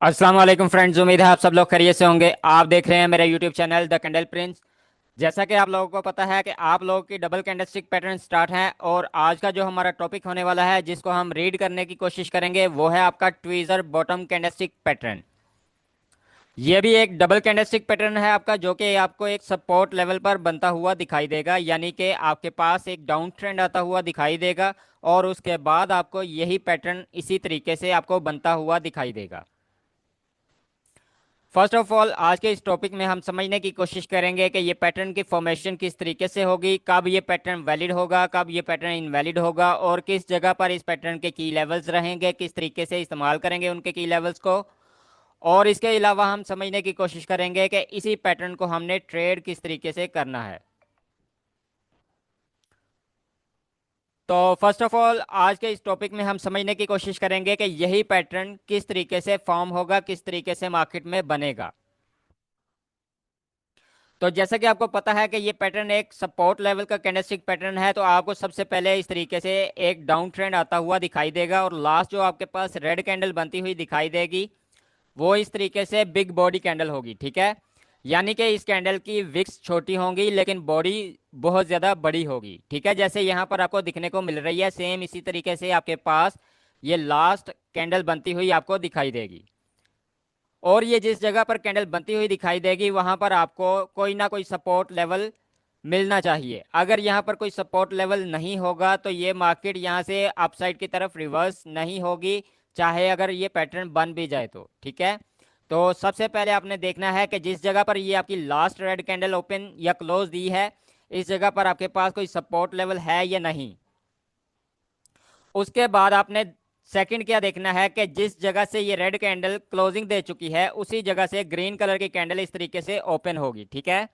अस्सलाम वालेकुम फ्रेंड्स, उम्मीद है आप सब लोग खैरियत से होंगे। आप देख रहे हैं मेरा YouTube channel the candle Prince. जैसा कि आप लोगों को पता है कि आप लोगों की डबल कैंडलस्टिक पैटर्न स्टार्ट है, और आज का जो हमारा टॉपिक होने वाला है जिसको हम रीड करने की कोशिश करेंगे वो है आपका ट्वीजर बॉटम कैंडलस्टिक पैटर्न। ये भी एक डबल कैंडलस्टिक पैटर्न है आपका, जो कि आपको एक सपोर्ट लेवल पर बनता हुआ दिखाई देगा, यानी कि आपके पास एक डाउन ट्रेंड आता हुआ दिखाई देगा और उसके बाद आपको यही पैटर्न इसी तरीके से आपको बनता हुआ दिखाई देगा। फर्स्ट ऑफ ऑल आज के इस टॉपिक में हम समझने की कोशिश करेंगे कि ये पैटर्न की फॉर्मेशन किस तरीके से होगी, कब ये पैटर्न वैलिड होगा, कब ये पैटर्न इनवैलिड होगा, और किस जगह पर इस पैटर्न के की लेवल्स रहेंगे, किस तरीके से इस्तेमाल करेंगे उनके की लेवल्स को। और इसके अलावा हम समझने की कोशिश करेंगे कि इसी पैटर्न को हमने ट्रेड किस तरीके से करना है। तो फर्स्ट ऑफ ऑल आज के इस टॉपिक में हम समझने की कोशिश करेंगे कि यही पैटर्न किस तरीके से फॉर्म होगा, किस तरीके से मार्केट में बनेगा। तो जैसा कि आपको पता है कि ये पैटर्न एक सपोर्ट लेवल का कैंडलस्टिक पैटर्न है, तो आपको सबसे पहले इस तरीके से एक डाउन ट्रेंड आता हुआ दिखाई देगा, और लास्ट जो आपके पास रेड कैंडल बनती हुई दिखाई देगी वो इस तरीके से बिग बॉडी कैंडल होगी। ठीक है, यानी कि इस कैंडल की विक्स छोटी होंगी लेकिन बॉडी बहुत ज़्यादा बड़ी होगी। ठीक है, जैसे यहाँ पर आपको दिखने को मिल रही है, सेम इसी तरीके से आपके पास ये लास्ट कैंडल बनती हुई आपको दिखाई देगी। और ये जिस जगह पर कैंडल बनती हुई दिखाई देगी वहां पर आपको कोई ना कोई सपोर्ट लेवल मिलना चाहिए। अगर यहाँ पर कोई सपोर्ट लेवल नहीं होगा तो ये मार्केट यहाँ से अपसाइड की तरफ रिवर्स नहीं होगी, चाहे अगर ये पैटर्न बन भी जाए तो। ठीक है, तो सबसे पहले आपने देखना है कि जिस जगह पर ये आपकी लास्ट रेड कैंडल ओपन या क्लोज दी है, इस जगह पर आपके पास कोई सपोर्ट लेवल है या नहीं। उसके बाद आपने सेकंड क्या देखना है कि जिस जगह से ये रेड कैंडल क्लोजिंग दे चुकी है उसी जगह से ग्रीन कलर की कैंडल इस तरीके से ओपन होगी। ठीक है,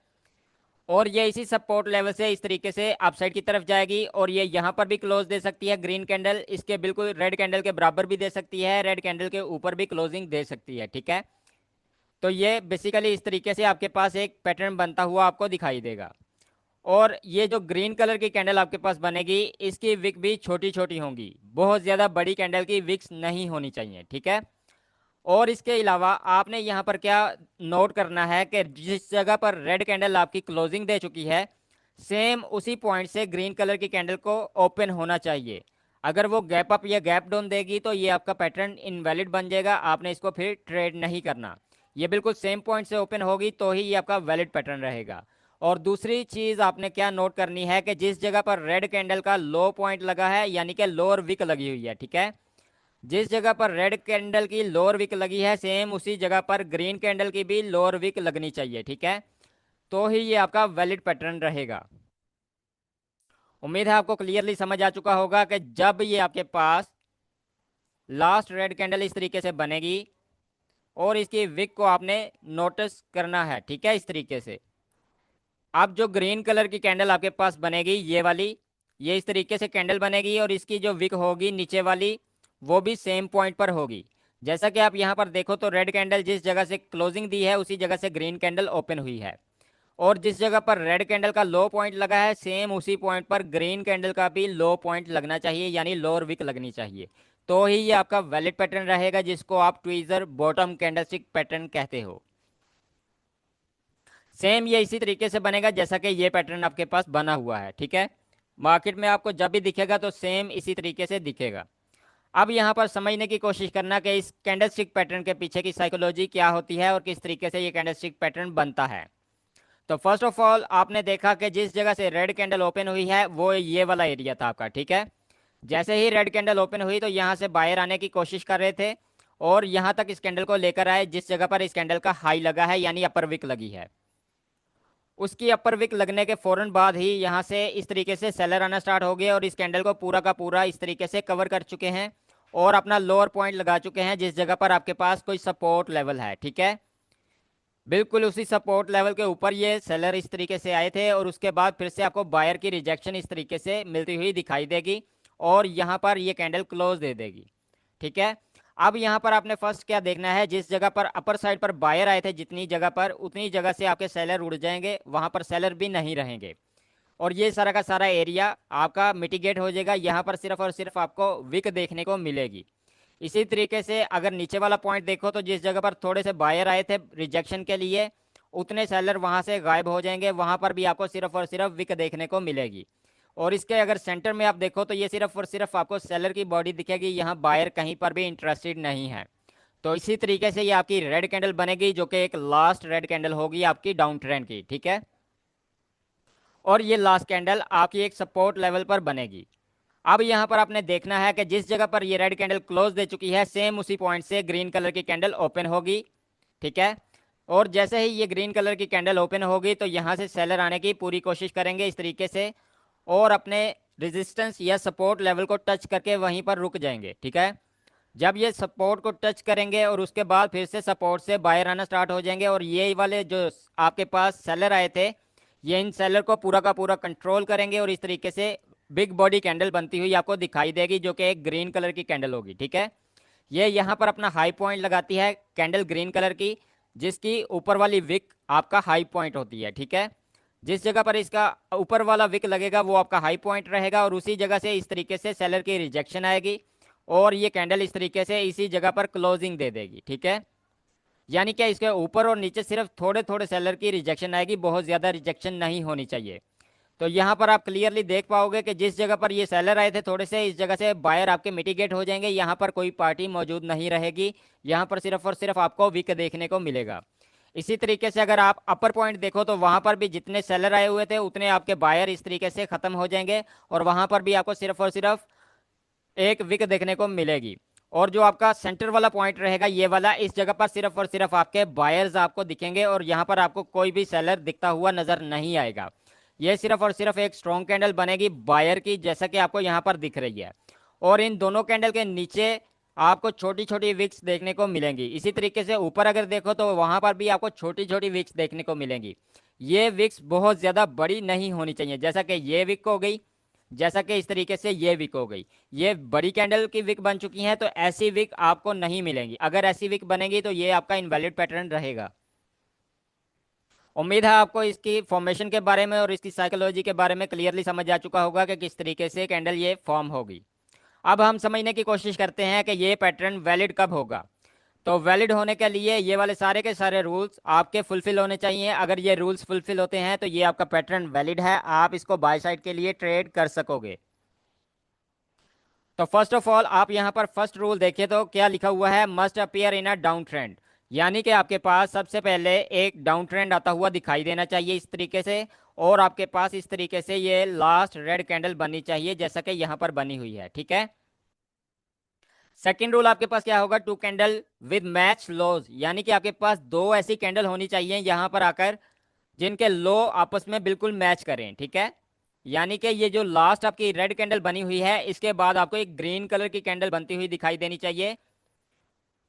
और ये इसी सपोर्ट लेवल से इस तरीके से अपसाइड की तरफ जाएगी, और ये यहाँ पर भी क्लोज दे सकती है ग्रीन कैंडल, इसके बिल्कुल रेड कैंडल के बराबर भी दे सकती है, रेड कैंडल के ऊपर भी क्लोजिंग दे सकती है। ठीक है, तो ये बेसिकली इस तरीके से आपके पास एक पैटर्न बनता हुआ आपको दिखाई देगा। और ये जो ग्रीन कलर की कैंडल आपके पास बनेगी इसकी विक भी छोटी छोटी होंगी, बहुत ज़्यादा बड़ी कैंडल की विक्स नहीं होनी चाहिए। ठीक है, और इसके अलावा आपने यहाँ पर क्या नोट करना है कि जिस जगह पर रेड कैंडल आपकी क्लोजिंग दे चुकी है सेम उसी पॉइंट से ग्रीन कलर की कैंडल को ओपन होना चाहिए। अगर वो गैप अप या गैप डाउन देगी तो ये आपका पैटर्न इनवैलिड बन जाएगा, आपने इसको फिर ट्रेड नहीं करना। ये बिल्कुल सेम पॉइंट से ओपन होगी तो ही ये आपका वैलिड पैटर्न रहेगा। और दूसरी चीज़ आपने क्या नोट करनी है कि जिस जगह पर रेड कैंडल का लो पॉइंट लगा है यानी कि लोअर विक लगी हुई है, ठीक है, जिस जगह पर रेड कैंडल की लोअर विक लगी है सेम उसी जगह पर ग्रीन कैंडल की भी लोअर विक लगनी चाहिए। ठीक है, तो ही ये आपका वैलिड पैटर्न रहेगा। उम्मीद है आपको क्लियरली समझ आ चुका होगा कि जब ये आपके पास लास्ट रेड कैंडल इस तरीके से बनेगी और इसकी विक को आपने नोटिस करना है। ठीक है, इस तरीके से अब जो ग्रीन कलर की कैंडल आपके पास बनेगी ये वाली, ये इस तरीके से कैंडल बनेगी और इसकी जो विक होगी नीचे वाली वो भी सेम पॉइंट पर होगी। जैसा कि आप यहाँ पर देखो तो रेड कैंडल जिस जगह से क्लोजिंग दी है उसी जगह से ग्रीन कैंडल ओपन हुई है, और जिस जगह पर रेड कैंडल का लो पॉइंट लगा है सेम उसी पॉइंट पर ग्रीन कैंडल का भी लो पॉइंट लगना चाहिए, यानी लोअर विक लगनी चाहिए। तो ही ये आपका वैलिड पैटर्न रहेगा जिसको आप ट्वीजर बॉटम कैंडलस्टिक पैटर्न कहते हो। सेम ये इसी तरीके से बनेगा जैसा कि ये पैटर्न आपके पास बना हुआ है। ठीक है, मार्केट में आपको जब भी दिखेगा तो सेम इसी तरीके से दिखेगा। अब यहाँ पर समझने की कोशिश करना कि इस कैंडलस्टिक पैटर्न के पीछे की साइकोलॉजी क्या होती है और किस तरीके से ये कैंडलस्टिक पैटर्न बनता है। तो फर्स्ट ऑफ ऑल आपने देखा कि जिस जगह से रेड कैंडल ओपन हुई है वो ये वाला एरिया था आपका। ठीक है, जैसे ही रेड कैंडल ओपन हुई तो यहाँ से बाहर आने की कोशिश कर रहे थे और यहाँ तक इस कैंडल को लेकर आए जिस जगह पर इस कैंडल का हाई लगा है यानी अपर विक लगी है। उसकी अपर विक लगने के फौरन बाद ही यहाँ से इस तरीके से सेलर आना स्टार्ट हो गए और इस कैंडल को पूरा का पूरा इस तरीके से कवर कर चुके हैं और अपना लोअर पॉइंट लगा चुके हैं जिस जगह पर आपके पास कोई सपोर्ट लेवल है। ठीक है, बिल्कुल उसी सपोर्ट लेवल के ऊपर ये सेलर इस तरीके से आए थे और उसके बाद फिर से आपको बायर की रिजेक्शन इस तरीके से मिलती हुई दिखाई देगी और यहाँ पर ये कैंडल क्लोज दे देगी। ठीक है, अब यहाँ पर आपने फर्स्ट क्या देखना है, जिस जगह पर अपर साइड पर बायर आए थे जितनी जगह पर उतनी जगह से आपके सेलर उड़ जाएंगे, वहाँ पर सेलर भी नहीं रहेंगे और ये सारा का सारा एरिया आपका मिटिगेट हो जाएगा। यहाँ पर सिर्फ और सिर्फ आपको विक देखने को मिलेगी। इसी तरीके से अगर नीचे वाला पॉइंट देखो तो जिस जगह पर थोड़े से बायर आए थे रिजेक्शन के लिए, उतने सेलर वहां से गायब हो जाएंगे, वहां पर भी आपको सिर्फ और सिर्फ विक देखने को मिलेगी। और इसके अगर सेंटर में आप देखो तो ये सिर्फ और सिर्फ आपको सेलर की बॉडी दिखेगी, यहाँ बायर कहीं पर भी इंटरेस्टेड नहीं है। तो इसी तरीके से ये आपकी रेड कैंडल बनेगी, जो कि एक लास्ट रेड कैंडल होगी आपकी डाउन ट्रेंड की, ठीक है। और ये लास्ट कैंडल आपकी एक सपोर्ट लेवल पर बनेगी। अब यहाँ पर आपने देखना है कि जिस जगह पर ये रेड कैंडल क्लोज दे चुकी है, सेम उसी पॉइंट से ग्रीन कलर की कैंडल ओपन होगी, ठीक है। और जैसे ही ये ग्रीन कलर की कैंडल ओपन होगी तो यहाँ से सेलर आने की पूरी कोशिश करेंगे इस तरीके से, और अपने रेजिस्टेंस या सपोर्ट लेवल को टच करके वहीं पर रुक जाएंगे, ठीक है। जब ये सपोर्ट को टच करेंगे और उसके बाद फिर से सपोर्ट से बायर आना स्टार्ट हो जाएंगे, और ये वाले जो आपके पास सेलर आए थे, ये इन सेलर को पूरा का पूरा कंट्रोल करेंगे, और इस तरीके से बिग बॉडी कैंडल बनती हुई आपको दिखाई देगी, जो कि एक ग्रीन कलर की कैंडल होगी, ठीक है। ये यहाँ पर अपना हाई पॉइंट लगाती है कैंडल ग्रीन कलर की, जिसकी ऊपर वाली विक आपका हाई पॉइंट होती है, ठीक है। जिस जगह पर इसका ऊपर वाला विक लगेगा वो आपका हाई पॉइंट रहेगा, और उसी जगह से इस तरीके से सेलर की रिजेक्शन आएगी, और ये कैंडल इस तरीके से इसी जगह पर क्लोजिंग दे देगी, ठीक है। यानी कि इसके ऊपर और नीचे सिर्फ थोड़े थोड़े सेलर की रिजेक्शन आएगी, बहुत ज़्यादा रिजेक्शन नहीं होनी चाहिए। तो यहाँ पर आप क्लियरली देख पाओगे कि जिस जगह पर ये सेलर आए थे थोड़े से, इस जगह से बायर आपके मिटिगेट हो जाएंगे, यहाँ पर कोई पार्टी मौजूद नहीं रहेगी, यहाँ पर सिर्फ और सिर्फ आपको विक देखने को मिलेगा। इसी तरीके से अगर आप अपर पॉइंट देखो तो वहाँ पर भी जितने सेलर आए हुए थे उतने आपके बायर इस तरीके से ख़त्म हो जाएंगे, और वहाँ पर भी आपको सिर्फ और सिर्फ एक विक देखने को मिलेगी। और जो आपका सेंटर वाला पॉइंट रहेगा ये वाला, इस जगह पर सिर्फ और सिर्फ आपके बायर्स आपको दिखेंगे, और यहाँ पर आपको कोई भी सेलर दिखता हुआ नजर नहीं आएगा। ये सिर्फ और सिर्फ एक स्ट्रॉन्ग कैंडल बनेगी बायर की, जैसा कि आपको यहाँ पर दिख रही है। और इन दोनों कैंडल के नीचे आपको छोटी छोटी विक्स देखने को मिलेंगी। इसी तरीके से ऊपर अगर देखो तो वहाँ पर भी आपको छोटी छोटी विक्स देखने को मिलेंगी। ये विक्स बहुत ज़्यादा बड़ी नहीं होनी चाहिए, जैसा कि ये विक हो गई, जैसा कि इस तरीके से ये विक हो गई। ये बड़ी कैंडल की विक बन चुकी है, तो ऐसी विक आपको नहीं मिलेंगी। अगर ऐसी विक बनेगी तो ये आपका इनवैलिड पैटर्न रहेगा। उम्मीद है आपको इसकी फॉर्मेशन के बारे में और इसकी साइकोलॉजी के बारे में क्लियरली समझ आ चुका होगा कि किस तरीके से कैंडल ये फॉर्म होगी। अब हम समझने की कोशिश करते हैं कि ये पैटर्न वैलिड कब होगा। तो वैलिड होने के लिए ये वाले सारे के सारे रूल्स आपके फुलफिल होने चाहिए। अगर ये रूल्स फुलफिल होते हैं तो ये आपका पैटर्न वैलिड है, आप इसको बाय साइड के लिए ट्रेड कर सकोगे। तो फर्स्ट ऑफ ऑल आप यहाँ पर फर्स्ट रूल देखिए तो क्या लिखा हुआ है, must appear in a down trend. यानी कि आपके पास सबसे पहले एक डाउन ट्रेंड आता हुआ दिखाई देना चाहिए इस तरीके से, और आपके पास इस तरीके से ये लास्ट रेड कैंडल बननी चाहिए, जैसा कि यहाँ पर बनी हुई है, ठीक है। सेकेंड रूल आपके पास क्या होगा, टू कैंडल विद मैच लोज। यानी कि आपके पास दो ऐसी कैंडल होनी चाहिए यहाँ पर आकर जिनके लो आपस में बिल्कुल मैच करें, ठीक है। यानी कि ये जो लास्ट आपकी रेड कैंडल बनी हुई है, इसके बाद आपको एक ग्रीन कलर की कैंडल बनती हुई दिखाई देनी चाहिए,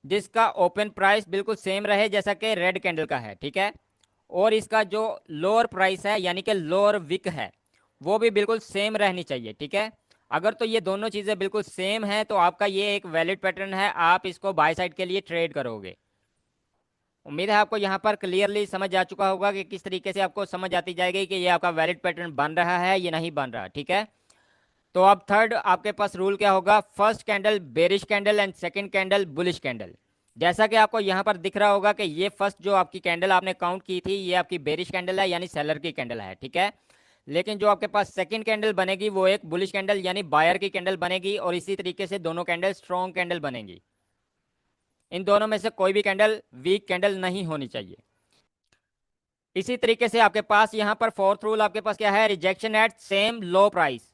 जिसका ओपन प्राइस बिल्कुल सेम रहे जैसा कि रेड कैंडल का है, ठीक है। और इसका जो लोअर प्राइस है यानी कि लोअर विक है वो भी बिल्कुल सेम रहनी चाहिए, ठीक है। अगर तो ये दोनों चीज़ें बिल्कुल सेम है तो आपका ये एक वैलिड पैटर्न है, आप इसको बाय साइड के लिए ट्रेड करोगे। उम्मीद है आपको यहाँ पर क्लियरली समझ आ चुका होगा कि किस तरीके से आपको समझ आती जाएगी कि ये आपका वैलिड पैटर्न बन रहा है ये नहीं बन रहा, ठीक है। तो अब थर्ड आपके पास रूल क्या होगा, first candle bearish candle and second candle bullish candle. जैसा कि आपको यहाँ पर दिख रहा होगा कि ये फर्स्ट जो आपकी कैंडल आपने काउंट की थी ये आपकी बेरिश कैंडल है, यानी सेलर की कैंडल है, ठीक है। लेकिन जो आपके पास सेकंड कैंडल बनेगी वो एक बुलिश कैंडल यानी बायर की कैंडल बनेगी, और इसी तरीके से दोनों कैंडल स्ट्रॉन्ग कैंडल बनेंगी। इन दोनों में से कोई भी कैंडल वीक कैंडल नहीं होनी चाहिए। इसी तरीके से आपके पास यहाँ पर फोर्थ रूल आपके पास क्या है, rejection at same low price.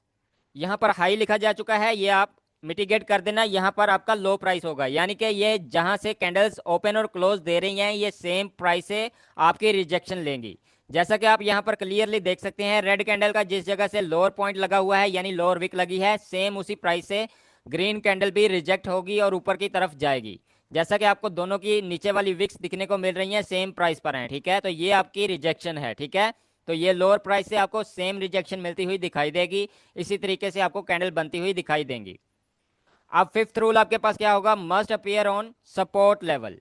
यहाँ पर हाई लिखा जा चुका है, ये आप मिटिगेट कर देना, यहाँ पर आपका लो प्राइस होगा। यानी कि ये जहाँ से कैंडल्स ओपन और क्लोज दे रही हैं ये सेम प्राइस से आपकी रिजेक्शन लेंगी। जैसा कि आप यहाँ पर क्लियरली देख सकते हैं, रेड कैंडल का जिस जगह से लोअर पॉइंट लगा हुआ है यानी लोअर विक लगी है, सेम उसी प्राइस से ग्रीन कैंडल भी रिजेक्ट होगी और ऊपर की तरफ जाएगी। जैसा कि आपको दोनों की नीचे वाली विक्स दिखने को मिल रही हैं सेम प्राइस पर हैं, ठीक है। तो ये आपकी रिजेक्शन है, ठीक है। तो ये लोअर प्राइस से आपको सेम रिजेक्शन मिलती हुई दिखाई देगी, इसी तरीके से आपको कैंडल बनती हुई दिखाई देंगी। अब फिफ्थ रूल आपके पास क्या होगा, must appear on support level.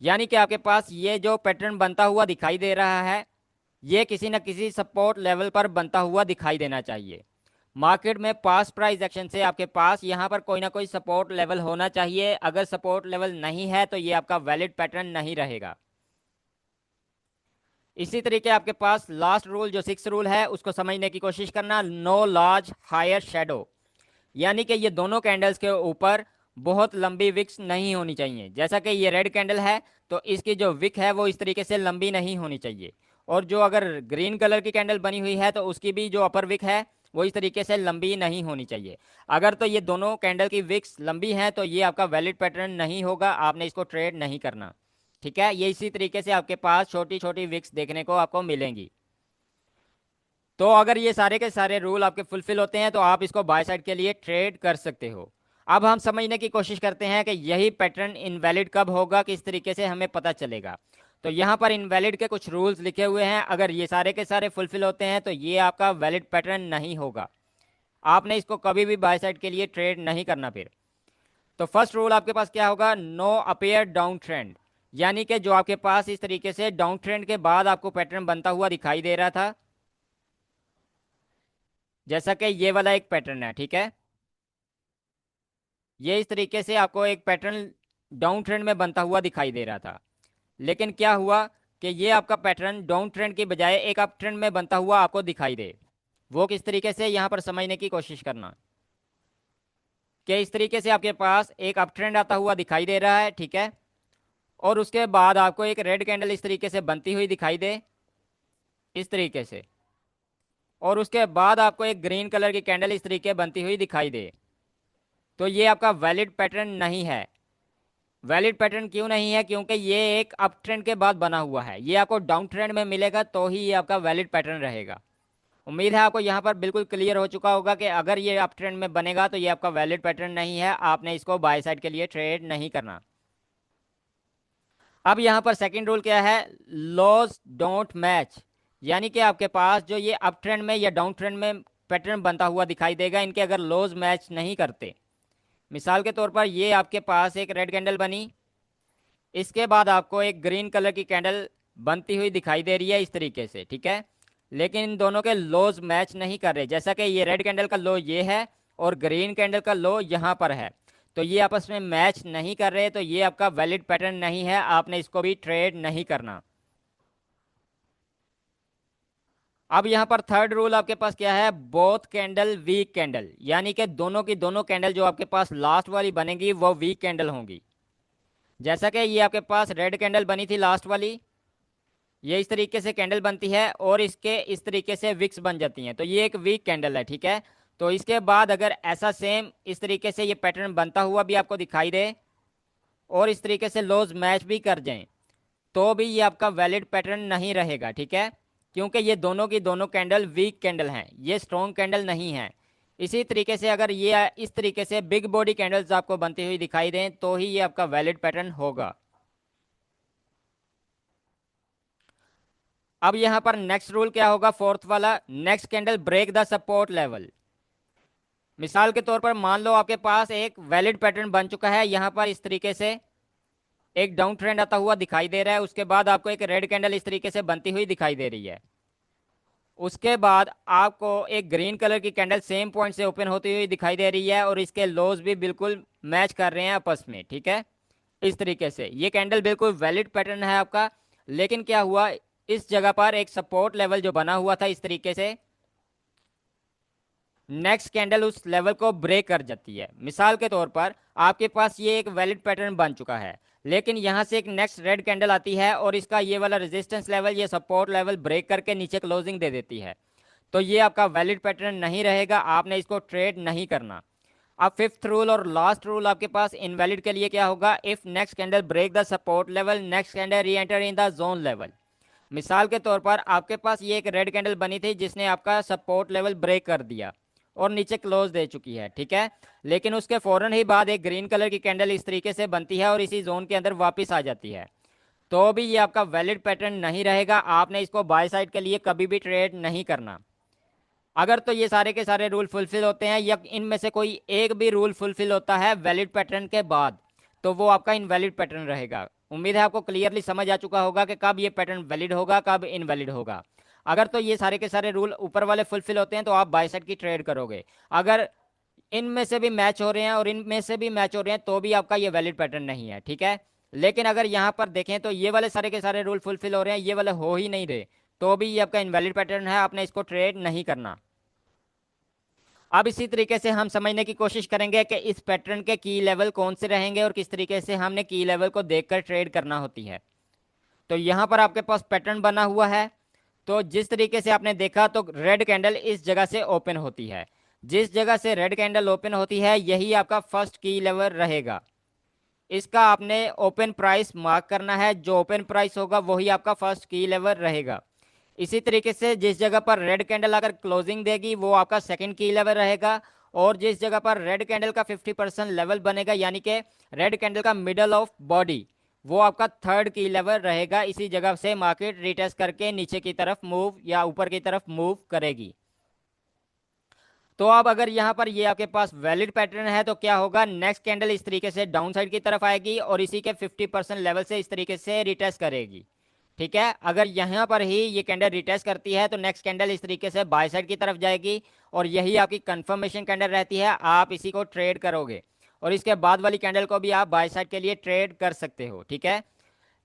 यानी कि आपके पास ये जो पैटर्न बनता हुआ दिखाई दे रहा है ये किसी न किसी सपोर्ट लेवल पर बनता हुआ दिखाई देना चाहिए। मार्केट में पास प्राइस एक्शन से आपके पास यहाँ पर कोई ना कोई सपोर्ट लेवल होना चाहिए। अगर सपोर्ट लेवल नहीं है तो ये आपका वैलिड पैटर्न नहीं रहेगा। इसी तरीके आपके पास लास्ट रूल जो 6 रूल है उसको समझने की कोशिश करना। नो लार्ज हायर शेडो, यानी कि ये दोनों कैंडल्स के ऊपर बहुत लंबी विक्स नहीं होनी चाहिए। जैसा कि ये रेड कैंडल है तो इसकी जो विक है वो इस तरीके से लंबी नहीं होनी चाहिए, और जो अगर ग्रीन कलर की कैंडल बनी हुई है तो उसकी भी जो अपर विक है वो इस तरीके से लंबी नहीं होनी चाहिए। अगर तो ये दोनों कैंडल की विक्स लंबी हैं तो ये आपका वैलिड पैटर्न नहीं होगा, आपने इसको ट्रेड नहीं करना। ठीक है, ये इसी तरीके से आपके पास छोटी छोटी विक्स देखने को आपको मिलेंगी। तो अगर ये सारे के सारे रूल आपके फुलफिल होते हैं तो आप इसको बाय साइड के लिए ट्रेड कर सकते हो। अब हम समझने की कोशिश करते हैं कि यही पैटर्न इनवैलिड कब होगा, किस तरीके से हमें पता चलेगा। तो यहाँ पर इनवैलिड के कुछ रूल्स लिखे हुए हैं। अगर ये सारे के सारे फुलफिल होते हैं तो ये आपका वैलिड पैटर्न नहीं होगा, आपने इसको कभी भी बाय साइड के लिए ट्रेड नहीं करना। फिर तो फर्स्ट रूल आपके पास क्या होगा, नो अपेयर डाउन ट्रेंड, यानी कि जो आपके पास इस तरीके से डाउन ट्रेंड के बाद आपको पैटर्न बनता हुआ दिखाई दे रहा था, जैसा कि ये वाला एक पैटर्न है। ठीक है, ये इस तरीके से आपको एक पैटर्न डाउन ट्रेंड में बनता हुआ दिखाई दे रहा था, लेकिन क्या हुआ कि ये आपका पैटर्न डाउन ट्रेंड की बजाय एक अप ट्रेंड में बनता हुआ आपको दिखाई दे। वो किस तरीके से, यहाँ पर समझने की कोशिश करना कि इस तरीके से आपके पास एक अप ट्रेंड आता हुआ दिखाई दे रहा है। ठीक है, और उसके बाद आपको एक रेड कैंडल इस तरीके से बनती हुई दिखाई दे, इस तरीके से, और उसके बाद आपको एक ग्रीन कलर की कैंडल इस तरीके बनती हुई दिखाई दे, तो ये आपका वैलिड पैटर्न नहीं है। वैलिड पैटर्न क्यों नहीं है, क्योंकि ये एक अप ट्रेंड के बाद बना हुआ है। ये आपको डाउन ट्रेंड में मिलेगा तो ही ये आपका वैलिड पैटर्न रहेगा। उम्मीद है आपको यहाँ पर बिल्कुल क्लियर हो चुका होगा कि अगर ये अप ट्रेंड में बनेगा तो ये आपका वैलिड पैटर्न नहीं है, आपने इसको बाय साइड के लिए ट्रेड नहीं करना। अब यहाँ पर सेकंड रूल क्या है, लॉज डोंट मैच, यानी कि आपके पास जो ये अप ट्रेंड में या डाउन ट्रेंड में पैटर्न बनता हुआ दिखाई देगा, इनके अगर लॉज मैच नहीं करते। मिसाल के तौर पर ये आपके पास एक रेड कैंडल बनी, इसके बाद आपको एक ग्रीन कलर की कैंडल बनती हुई दिखाई दे रही है इस तरीके से। ठीक है, लेकिन इन दोनों के लोज मैच नहीं कर रहे, जैसा कि ये रेड कैंडल का लो ये है और ग्रीन कैंडल का लो यहाँ पर है, तो ये आपस में मैच नहीं कर रहे, तो ये आपका वैलिड पैटर्न नहीं है, आपने इसको भी ट्रेड नहीं करना। अब यहाँ पर थर्ड रूल आपके पास क्या है, बोथ कैंडल वीक कैंडल, यानी कि दोनों की दोनों कैंडल जो आपके पास लास्ट वाली बनेगी वो वीक कैंडल होंगी। जैसा कि ये आपके पास रेड कैंडल बनी थी लास्ट वाली, ये इस तरीके से कैंडल बनती है और इसके इस तरीके से विक्स बन जाती हैं, तो ये एक वीक कैंडल है। ठीक है, तो इसके बाद अगर ऐसा सेम इस तरीके से ये पैटर्न बनता हुआ भी आपको दिखाई दे और इस तरीके से लोज मैच भी कर जाएं तो भी ये आपका वैलिड पैटर्न नहीं रहेगा। ठीक है, क्योंकि ये दोनों की दोनों कैंडल वीक कैंडल हैं, ये स्ट्रॉन्ग कैंडल नहीं है। इसी तरीके से अगर ये इस तरीके से बिग बॉडी कैंडल्स आपको बनती हुई दिखाई दें तो ही ये आपका वैलिड पैटर्न होगा। अब यहां पर नेक्स्ट रूल क्या होगा, फोर्थ वाला, next candle break the support level. मिसाल के तौर पर मान लो आपके पास एक वैलिड पैटर्न बन चुका है, यहां पर इस तरीके से एक डाउन ट्रेंड आता हुआ दिखाई दे रहा है, उसके बाद आपको एक रेड कैंडल इस तरीके से बनती हुई दिखाई दे रही है, उसके बाद आपको एक ग्रीन कलर की कैंडल सेम पॉइंट से ओपन होती हुई दिखाई दे रही है और इसके लोज भी बिल्कुल मैच कर रहे हैं आपस में। ठीक है, इस तरीके से ये कैंडल बिल्कुल वैलिड पैटर्न है आपका, लेकिन क्या हुआ, इस जगह पर एक सपोर्ट लेवल जो बना हुआ था इस तरीके से, नेक्स्ट कैंडल उस लेवल को ब्रेक कर जाती है। मिसाल के तौर पर आपके पास ये एक वैलिड पैटर्न बन चुका है, लेकिन यहां से एक नेक्स्ट रेड कैंडल आती है और इसका ये वाला रेजिस्टेंस लेवल, ये सपोर्ट लेवल ब्रेक करके नीचे क्लोजिंग दे देती है, तो ये आपका वैलिड पैटर्न नहीं रहेगा, आपने इसको ट्रेड नहीं करना। अब फिफ्थ रूल और लास्ट रूल आपके पास इनवैलिड के लिए क्या होगा, if next candle break the support level next candle reenter in the zone level. मिसाल के तौर पर आपके पास ये एक रेड कैंडल बनी थी जिसने आपका सपोर्ट लेवल ब्रेक कर दिया और नीचे क्लोज दे चुकी है। ठीक है, लेकिन उसके फौरन ही बाद एक ग्रीन कलर की कैंडल इस तरीके से बनती है और इसी जोन के अंदर वापस आ जाती है, तो भी ये आपका वैलिड पैटर्न नहीं रहेगा, आपने इसको बाय साइड के लिए कभी भी ट्रेड नहीं करना। अगर तो ये सारे के सारे रूल फुलफिल होते हैं या इनमें से कोई एक भी रूल फुलफिल होता है वैलिड पैटर्न के बाद, तो वो आपका इनवैलिड पैटर्न रहेगा। उम्मीद है आपको क्लियरली समझ आ चुका होगा कि कब ये पैटर्न वैलिड होगा, कब इनवैलिड होगा। अगर तो ये सारे के सारे रूल ऊपर वाले फुलफिल होते हैं तो आप बाय साइड की ट्रेड करोगे। अगर इनमें से भी मैच हो रहे हैं और इनमें से भी मैच हो रहे हैं तो भी आपका ये वैलिड पैटर्न नहीं है, ठीक है। लेकिन अगर यहाँ पर देखें तो ये वाले सारे के सारे रूल फुलफिल हो रहे हैं, ये वाले हो ही नहीं रहे, तो भी ये आपका इनवैलिड पैटर्न है, आपने इसको ट्रेड नहीं करना। अब इसी तरीके से हम समझने की कोशिश करेंगे कि इस पैटर्न के की लेवल कौन से रहेंगे और किस तरीके से हमने की लेवल को देखकर ट्रेड करना होती है। तो यहाँ पर आपके पास पैटर्न बना हुआ है, तो जिस तरीके से आपने देखा तो रेड कैंडल इस जगह से ओपन होती है, जिस जगह से रेड कैंडल ओपन होती है यही आपका फर्स्ट की लेवल रहेगा। इसका आपने ओपन प्राइस मार्क करना है, जो ओपन प्राइस होगा वही आपका फर्स्ट की लेवल रहेगा। इसी तरीके से जिस जगह पर रेड कैंडल अगर क्लोजिंग देगी वो आपका सेकंड की लेवल रहेगा, और जिस जगह पर रेड कैंडल का 50% लेवल बनेगा यानी कि रेड कैंडल का मिडल ऑफ बॉडी, वो आपका थर्ड की लेवल रहेगा। इसी जगह से मार्केट रिटेस्ट करके नीचे की तरफ मूव या ऊपर की तरफ मूव करेगी। तो अब अगर यहाँ पर ये आपके पास वैलिड पैटर्न है तो क्या होगा, नेक्स्ट कैंडल इस तरीके से डाउन साइड की तरफ आएगी और इसी के 50% लेवल से इस तरीके से रिटेस्ट करेगी, ठीक है। अगर यहाँ पर ही ये कैंडल रिटेस्ट करती है तो नेक्स्ट कैंडल इस तरीके से बाय साइड की तरफ जाएगी और यही आपकी कंफर्मेशन कैंडल रहती है, आप इसी को ट्रेड करोगे और इसके बाद वाली कैंडल को भी आप बाय साइड के लिए ट्रेड कर सकते हो, ठीक है।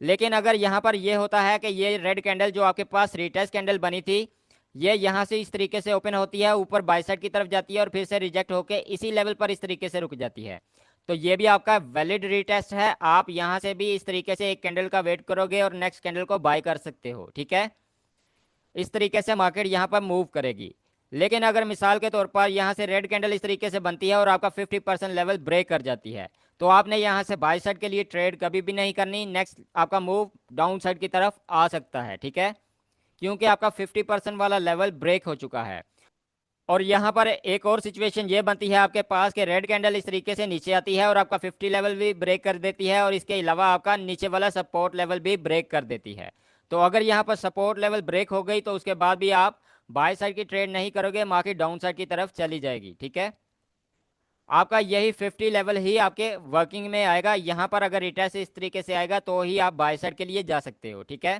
लेकिन अगर यहाँ पर ये होता है कि ये रेड कैंडल जो आपके पास रिटेस्ट कैंडल बनी थी ये यहाँ से इस तरीके से ओपन होती है, ऊपर बाय साइड की तरफ जाती है और फिर से रिजेक्ट होकर इसी लेवल पर इस तरीके से रुक जाती है, तो ये भी आपका वैलिड रीटेस्ट है। आप यहाँ से भी इस तरीके से एक कैंडल का वेट करोगे और नेक्स्ट कैंडल को बाय कर सकते हो, ठीक है। इस तरीके से मार्केट यहाँ पर मूव करेगी। लेकिन अगर मिसाल के तौर पर यहाँ से रेड कैंडल इस तरीके से बनती है और आपका 50% लेवल ब्रेक कर जाती है तो आपने यहाँ से बाय साइड के लिए ट्रेड कभी भी नहीं करनी, नेक्स्ट आपका मूव डाउन साइड की तरफ आ सकता है, ठीक है, क्योंकि आपका 50% वाला लेवल ब्रेक हो चुका है। और यहाँ पर एक और सिचुएशन ये बनती है आपके पास कि रेड कैंडल इस तरीके से नीचे आती है और आपका 50 लेवल भी ब्रेक कर देती है और इसके अलावा आपका नीचे वाला सपोर्ट लेवल भी ब्रेक कर देती है। तो अगर यहाँ पर सपोर्ट लेवल ब्रेक हो गई तो उसके बाद भी आप बाय साइड की ट्रेड नहीं करोगे, मार्केट डाउन साइड की तरफ चली जाएगी, ठीक है। आपका यही 50 लेवल ही आपके वर्किंग में आएगा, यहाँ पर अगर रिटेस्ट इस तरीके से आएगा तो ही आप बाय साइड के लिए जा सकते हो, ठीक है।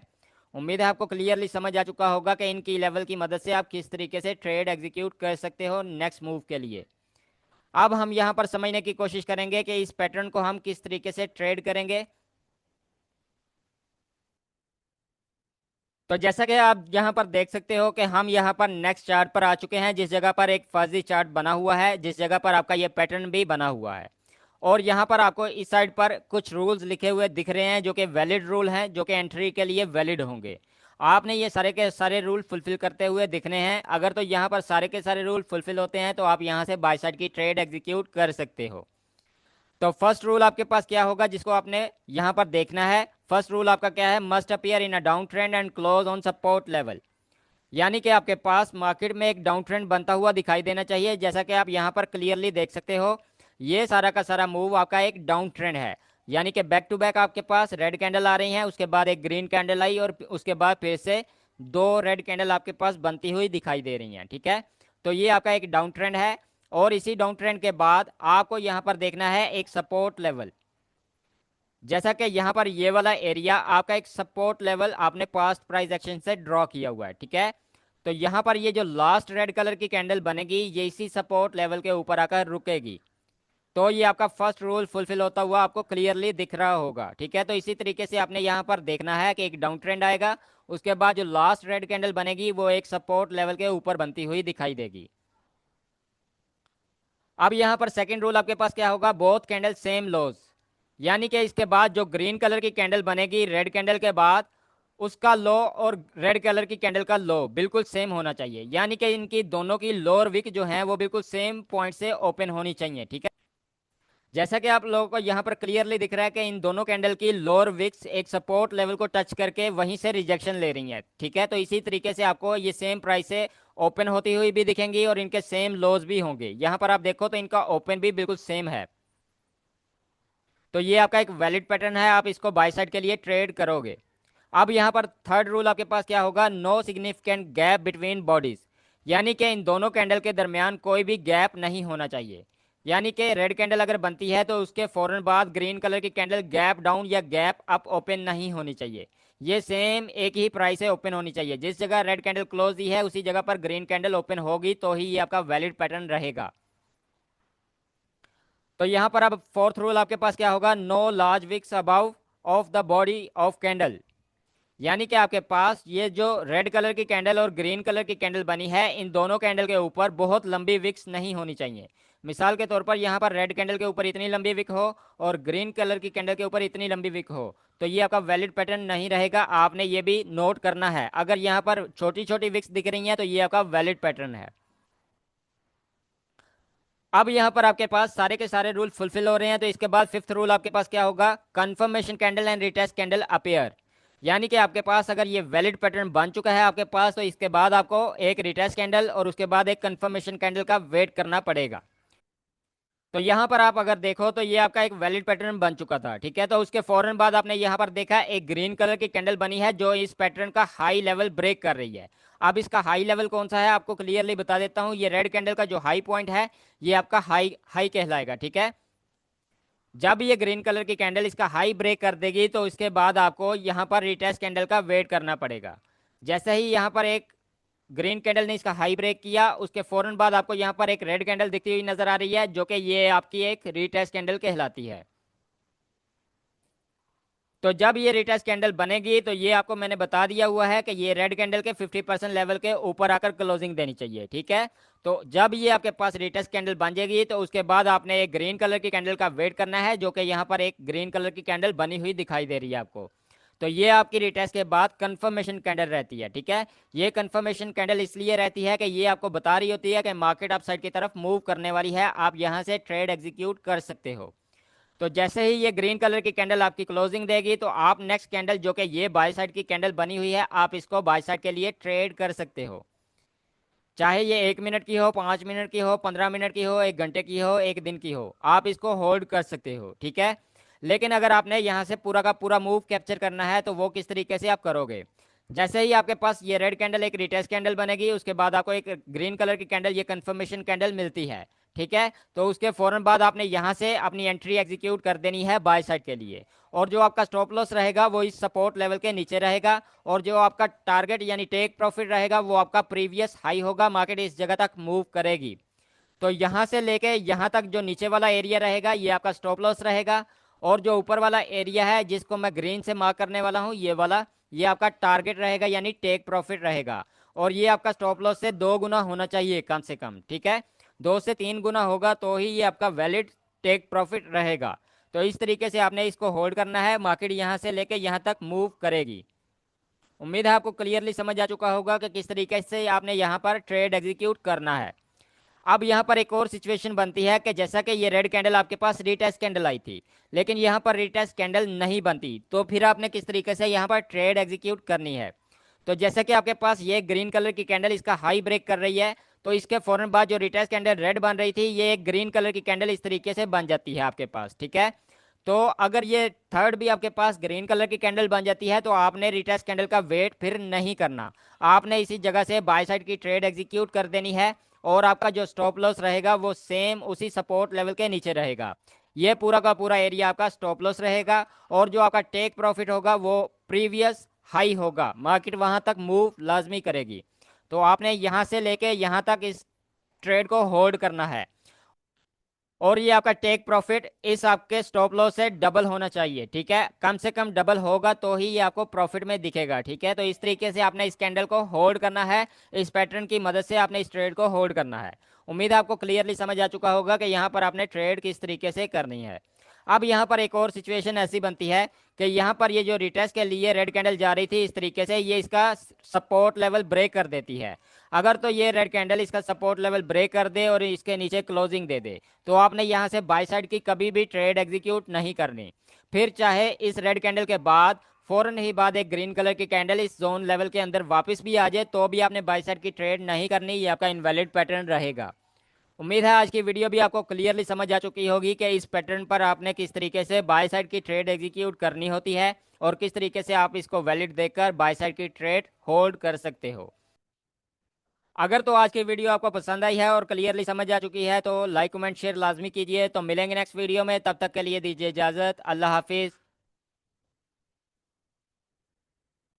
उम्मीद है आपको क्लियरली समझ आ चुका होगा कि इन की लेवल की मदद से आप किस तरीके से ट्रेड एग्जीक्यूट कर सकते हो नेक्स्ट मूव के लिए। अब हम यहाँ पर समझने की कोशिश करेंगे कि इस पैटर्न को हम किस तरीके से ट्रेड करेंगे। तो जैसा कि आप यहाँ पर देख सकते हो कि हम यहाँ पर नेक्स्ट चार्ट पर आ चुके हैं, जिस जगह पर एक फर्जी चार्ट बना हुआ है, जिस जगह पर आपका ये पैटर्न भी बना हुआ है, और यहाँ पर आपको इस साइड पर कुछ रूल्स लिखे हुए दिख रहे हैं जो कि वैलिड रूल हैं, जो कि एंट्री के लिए वैलिड होंगे। आपने ये सारे के सारे रूल फुलफिल करते हुए दिखने हैं। अगर तो यहाँ पर सारे के सारे रूल फुलफिल होते हैं तो आप यहाँ से बाय साइड की ट्रेड एग्जीक्यूट कर सकते हो। तो फर्स्ट रूल आपके पास क्या होगा जिसको आपने यहाँ पर देखना है। फर्स्ट रूल आपका क्या है, must appear in a down trend and close on support level, यानी कि आपके पास मार्केट में एक डाउन ट्रेंड बनता हुआ दिखाई देना चाहिए। जैसा कि आप यहाँ पर क्लियरली देख सकते हो ये सारा का सारा मूव आपका एक डाउन ट्रेंड है, यानी कि बैक टू बैक आपके पास रेड कैंडल आ रही हैं, उसके बाद एक ग्रीन कैंडल आई और उसके बाद फिर से दो रेड कैंडल आपके पास बनती हुई दिखाई दे रही हैं, ठीक है। तो ये आपका एक डाउन ट्रेंड है और इसी डाउन ट्रेंड के बाद आपको यहाँ पर देखना है एक सपोर्ट लेवल। जैसा कि यहाँ पर ये वाला एरिया आपका एक सपोर्ट लेवल आपने पास्ट प्राइस एक्शन से ड्रॉ किया हुआ है, ठीक है। तो यहाँ पर ये जो लास्ट रेड कलर की कैंडल बनेगी ये इसी सपोर्ट लेवल के ऊपर आकर रुकेगी। तो ये आपका फर्स्ट रूल फुलफिल होता हुआ आपको क्लियरली दिख रहा होगा, ठीक है। तो इसी तरीके से आपने यहाँ पर देखना है कि एक डाउन ट्रेंड आएगा, उसके बाद जो लास्ट रेड कैंडल बनेगी वो एक सपोर्ट लेवल के ऊपर बनती हुई दिखाई देगी। अब यहाँ पर सेकंड रूल आपके पास क्या होगा, बोथ कैंडल सेम लोज, यानी कि इसके बाद जो ग्रीन कलर की कैंडल बनेगी रेड कैंडल के बाद उसका लो और रेड कलर की कैंडल का लो बिल्कुल सेम होना चाहिए, यानी कि इनकी दोनों की लोअर विक जो है वो बिल्कुल सेम पॉइंट से ओपन होनी चाहिए, ठीक है। जैसा कि आप लोगों को यहाँ पर क्लियरली दिख रहा है कि इन दोनों कैंडल की लोअर विक्स एक सपोर्ट लेवल को टच करके वहीं से रिजेक्शन ले रही है, ठीक है। तो इसी तरीके से आपको ये सेम प्राइस से ओपन होती हुई भी दिखेंगी और इनके सेम लोज भी होंगे। यहाँ पर आप देखो तो इनका ओपन भी बिल्कुल सेम है। तो ये आपका एक वैलिड पैटर्न है, आप इसको बाय साइड के लिए ट्रेड करोगे। अब यहाँ पर थर्ड रूल आपके पास क्या होगा, no significant gap between bodies, यानी कि इन दोनों कैंडल के दरमियान कोई भी गैप नहीं होना चाहिए। यानी कि रेड कैंडल अगर बनती है तो उसके फौरन बाद ग्रीन कलर की कैंडल गैप डाउन या गैप अप ओपन नहीं होनी चाहिए, ये सेम एक ही प्राइस है ओपन होनी चाहिए। जिस जगह रेड कैंडल क्लोज दी है उसी जगह पर ग्रीन कैंडल ओपन होगी तो ही ये आपका वैलिड पैटर्न रहेगा। तो यहाँ पर अब फोर्थ रूल आपके पास क्या होगा, no large wicks above of the body of candle. यानी कि आपके पास ये जो रेड कलर की कैंडल और ग्रीन कलर की कैंडल बनी है, इन दोनों कैंडल के ऊपर बहुत लंबी विक्स नहीं होनी चाहिए। मिसाल के तौर पर यहाँ पर रेड कैंडल के ऊपर इतनी लंबी विक हो और ग्रीन कलर की कैंडल के ऊपर इतनी लंबी विक हो, तो ये आपका वैलिड पैटर्न नहीं रहेगा। आपने ये भी नोट करना है। अगर यहाँ पर छोटी छोटी विक्स दिख रही हैं तो ये आपका वैलिड पैटर्न है। अब यहाँ पर आपके पास सारे के सारे रूल फुलफिल हो रहे हैं, तो इसके बाद फिफ्थ रूल आपके पास क्या होगा, confirmation candle and retest candle appear. यानी कि आपके पास अगर ये वैलिड पैटर्न बन चुका है आपके पास, तो इसके बाद आपको एक रिटेस्ट कैंडल और उसके बाद एक कंफर्मेशन कैंडल का वेट करना पड़ेगा। तो यहाँ पर आप अगर देखो तो ये आपका एक वैलिड पैटर्न बन चुका था, ठीक है। तो उसके फौरन बाद आपने यहाँ पर देखा एक ग्रीन कलर की कैंडल बनी है जो इस पैटर्न का हाई लेवल ब्रेक कर रही है। अब इसका हाई लेवल कौन सा है आपको क्लियरली बता देता हूँ। ये रेड कैंडल का जो हाई पॉइंट है ये आपका हाई हाई कहलाएगा, ठीक है। जब ये ग्रीन कलर की कैंडल इसका हाई ब्रेक कर देगी तो इसके बाद आपको यहाँ पर रिटेस्ट कैंडल का वेट करना पड़ेगा। जैसे ही यहाँ पर एक ग्रीन कैंडल ने इसका हाई ब्रेक किया, उसके फौरन बाद आपको यहाँ पर एक रेड कैंडल दिखती हुई नजर आ रही है जो कि ये आपकी एक रीटेस्ट कैंडल कहलाती है। तो जब ये रिटेस्ट कैंडल बनेगी तो ये आपको मैंने बता दिया हुआ है कि ये रेड कैंडल के 50% लेवल के ऊपर आकर क्लोजिंग देनी चाहिए, ठीक है। तो जब ये आपके पास रिटेस्ट कैंडल बन जाएगी तो उसके बाद आपने एक ग्रीन कलर की कैंडल का वेट करना है, जो कि यहाँ पर एक ग्रीन कलर की कैंडल बनी हुई दिखाई दे रही है आपको। तो ये आपकी रिटेस्ट के बाद कंफर्मेशन कैंडल रहती है, ठीक है। ये कंफर्मेशन कैंडल इसलिए रहती है कि ये आपको बता रही होती है कि मार्केट अप साइड की तरफ मूव करने वाली है, आप यहाँ से ट्रेड एग्जीक्यूट कर सकते हो। तो जैसे ही ये ग्रीन कलर की कैंडल आपकी क्लोजिंग देगी तो आप नेक्स्ट कैंडल जो कि ये बाय साइड की कैंडल बनी हुई है, आप इसको बाय साइड के लिए ट्रेड कर सकते हो। चाहे ये 1 मिनट की हो, 5 मिनट की हो, 15 मिनट की हो, 1 घंटे की हो, 1 दिन की हो, आप इसको होल्ड कर सकते हो, ठीक है। लेकिन अगर आपने यहाँ से पूरा का पूरा मूव कैप्चर करना है तो वो किस तरीके से आप करोगे। जैसे ही आपके पास ये रेड कैंडल एक रिटेस्ट कैंडल बनेगी, उसके बाद आपको एक ग्रीन कलर की कैंडल ये कंफर्मेशन कैंडल मिलती है, ठीक है। तो उसके फौरन बाद आपने यहाँ से अपनी एंट्री एग्जीक्यूट कर देनी है बाय साइड के लिए, और जो आपका स्टॉप लॉस रहेगा वो इस सपोर्ट लेवल के नीचे रहेगा, और जो आपका टारगेट यानी टेक प्रॉफिट रहेगा वो आपका प्रीवियस हाई होगा। मार्केट इस जगह तक मूव करेगी तो यहाँ से लेके यहाँ तक जो नीचे वाला एरिया रहेगा ये आपका स्टॉप लॉस रहेगा, और जो ऊपर वाला एरिया है जिसको मैं ग्रीन से मार्क करने वाला हूँ ये वाला, ये आपका टारगेट रहेगा यानी टेक प्रॉफिट रहेगा। और ये आपका स्टॉप लॉस से 2 गुना होना चाहिए कम से कम, ठीक है। 2 से 3 गुना होगा तो ही ये आपका वैलिड टेक प्रॉफिट रहेगा। तो इस तरीके से आपने इसको होल्ड करना है। मार्केट यहाँ से लेके यहाँ तक मूव करेगी। उम्मीद है आपको क्लियरली समझ आ चुका होगा कि किस तरीके से आपने यहाँ पर ट्रेड एग्जीक्यूट करना है। अब यहाँ पर एक और सिचुएशन बनती है कि जैसा कि ये रेड कैंडल आपके पास रीटेस्ट कैंडल आई थी, लेकिन यहाँ पर रीटेस्ट कैंडल नहीं बनती, तो फिर आपने किस तरीके से यहाँ पर ट्रेड एग्जीक्यूट करनी है। तो जैसे कि आपके पास ये ग्रीन कलर की कैंडल इसका हाई ब्रेक कर रही है, तो इसके फौरन बाद जो रिटेस्ट कैंडल रेड बन रही थी ये एक ग्रीन कलर की कैंडल इस तरीके से बन जाती है आपके पास, ठीक है। तो अगर ये थर्ड भी आपके पास ग्रीन कलर की कैंडल बन जाती है तो आपने रिटेस्ट कैंडल का वेट फिर नहीं करना, आपने इसी जगह से बाय साइड की ट्रेड एग्जीक्यूट कर देनी है, और आपका जो स्टॉप लॉस रहेगा वो सेम उसी सपोर्ट लेवल के नीचे रहेगा। ये पूरा का पूरा एरिया आपका स्टॉप लॉस रहेगा, और जो आपका टेक प्रॉफिट होगा वो प्रीवियस हाई होगा। मार्केट वहां तक मूव लाजमी करेगी, तो आपने यहां से लेके यहां तक इस ट्रेड को होल्ड करना है, और ये आपका टेक प्रॉफिट इस आपके स्टॉप लॉस से डबल होना चाहिए, ठीक है। कम से कम डबल होगा तो ही ये आपको प्रॉफिट में दिखेगा, ठीक है। तो इस तरीके से आपने इस कैंडल को होल्ड करना है, इस पैटर्न की मदद से आपने इस ट्रेड को होल्ड करना है। उम्मीद है आपको क्लियरली समझ आ चुका होगा कि यहाँ पर आपने ट्रेड किस तरीके से करनी है। अब यहाँ पर एक और सिचुएशन ऐसी बनती है कि यहाँ पर ये जो रिटेस्ट के लिए रेड कैंडल जा रही थी इस तरीके से, ये इसका सपोर्ट लेवल ब्रेक कर देती है। अगर तो ये रेड कैंडल इसका सपोर्ट लेवल ब्रेक कर दे और इसके नीचे क्लोजिंग दे दे, तो आपने यहाँ से बाय साइड की कभी भी ट्रेड एग्जीक्यूट नहीं करनी। फिर चाहे इस रेड कैंडल के बाद फौरन ही बाद एक ग्रीन कलर की कैंडल इस जोन लेवल के अंदर वापस भी आ जाए तो भी आपने बाय साइड की ट्रेड नहीं करनी, ये आपका इनवैलिड पैटर्न रहेगा। उम्मीद है आज की वीडियो भी आपको क्लियरली समझ आ चुकी होगी कि इस पैटर्न पर आपने किस तरीके से बाय साइड की ट्रेड एग्जीक्यूट करनी होती है, और किस तरीके से आप इसको वैलिड देखकर बाय साइड की ट्रेड होल्ड कर सकते हो। अगर तो आज की वीडियो आपको पसंद आई है और क्लियरली समझ आ चुकी है तो लाइक कमेंट शेयर लाजमी कीजिए। तो मिलेंगे नेक्स्ट वीडियो में, तब तक के लिए दीजिए इजाज़त। अल्लाह हाफिज़।